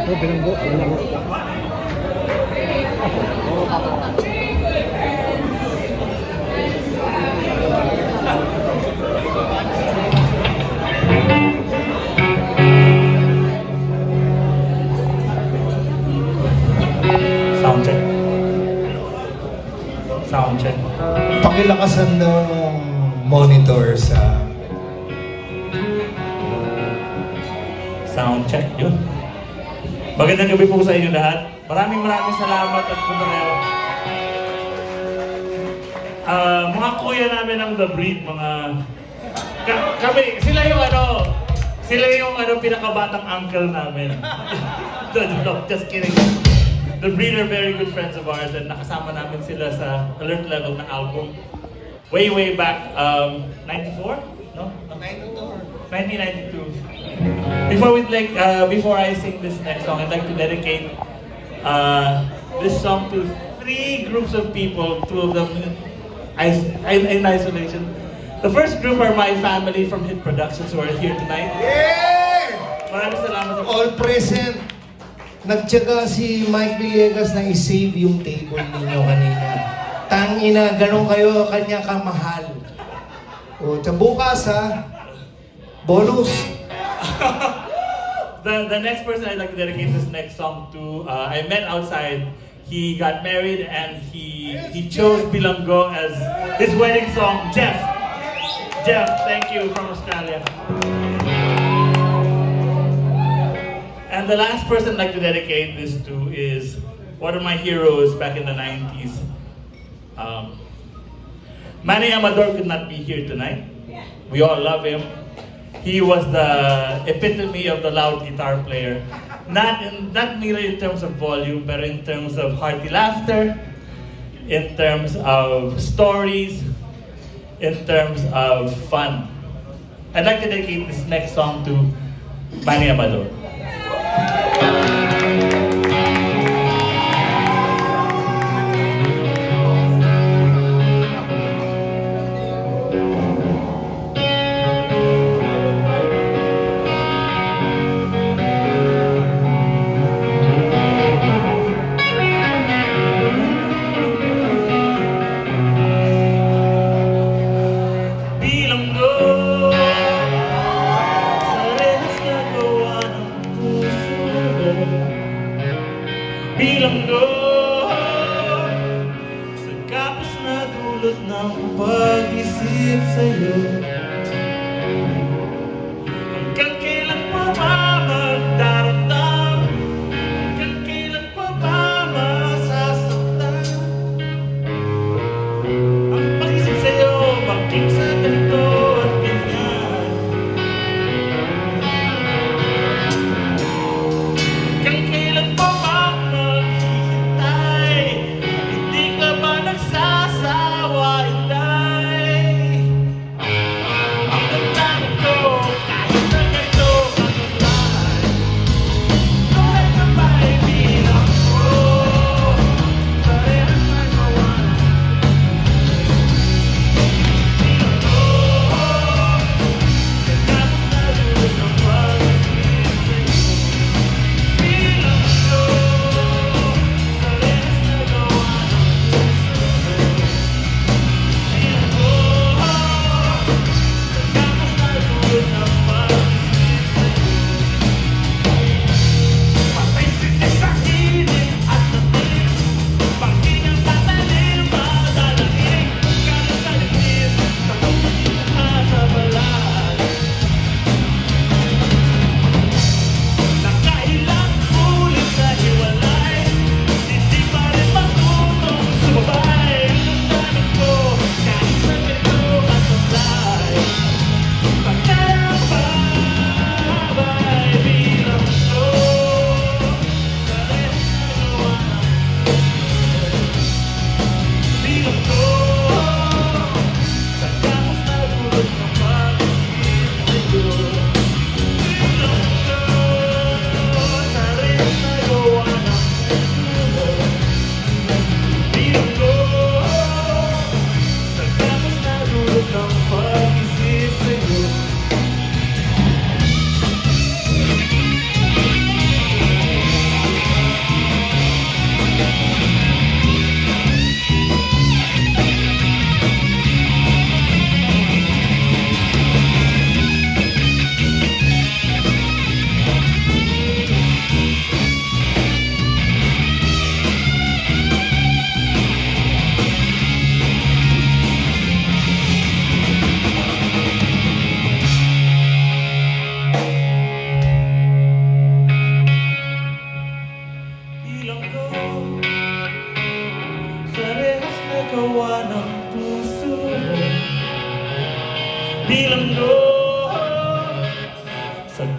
Ito, bilanggo. Bilanggo. Sound check. Sound check. Pakilakasan daw ng monitor sa... Sound check, yun. Magandang gabi po sa inyo lahat. Maraming salamat at pumareo. Mga kuya namin ng The Breed, kami, sila yung pinakabatang uncle namin. No, just kidding. The Breed are very good friends of ours and nakasama namin sila sa Alert Level na album. Way back, 94? No? 1992. Before I sing this next song, I'd like to dedicate this song to 3 groups of people, 2 of them in isolation. The first group are my family from Hit Productions who are here tonight. Yeah! Maraming salamat sa All present. Nagtyaga si Mike Villegas na i-save yung table ninyo kanina. Tangina, ganun kayo kanya kamahal. O, sa bukas ha, bonus. The next person I'd like to dedicate this next song to, I met outside. He got married and he chose Bilanggo as his wedding song. Jeff, thank you, from Australia. And the last person I'd like to dedicate this to is one of my heroes back in the 90s. Manny Amador could not be here tonight. We all love him. He was the epitome of the loud guitar player. Not merely in terms of volume, but in terms of hearty laughter, in terms of stories, in terms of fun. I'd like to dedicate this next song to Manny Amador. Bilanggo sa rehas na gawa ng puso.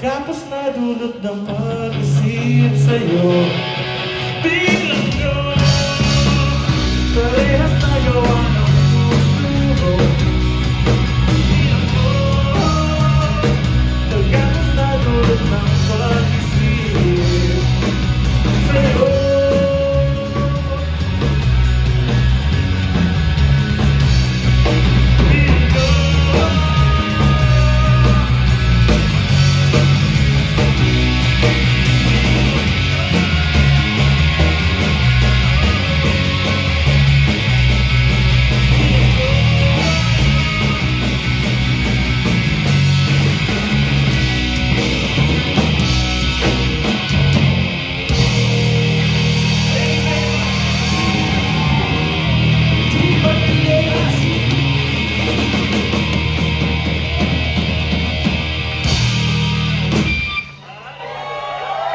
Pagkapos na dulot ng pag-isip sa'yo,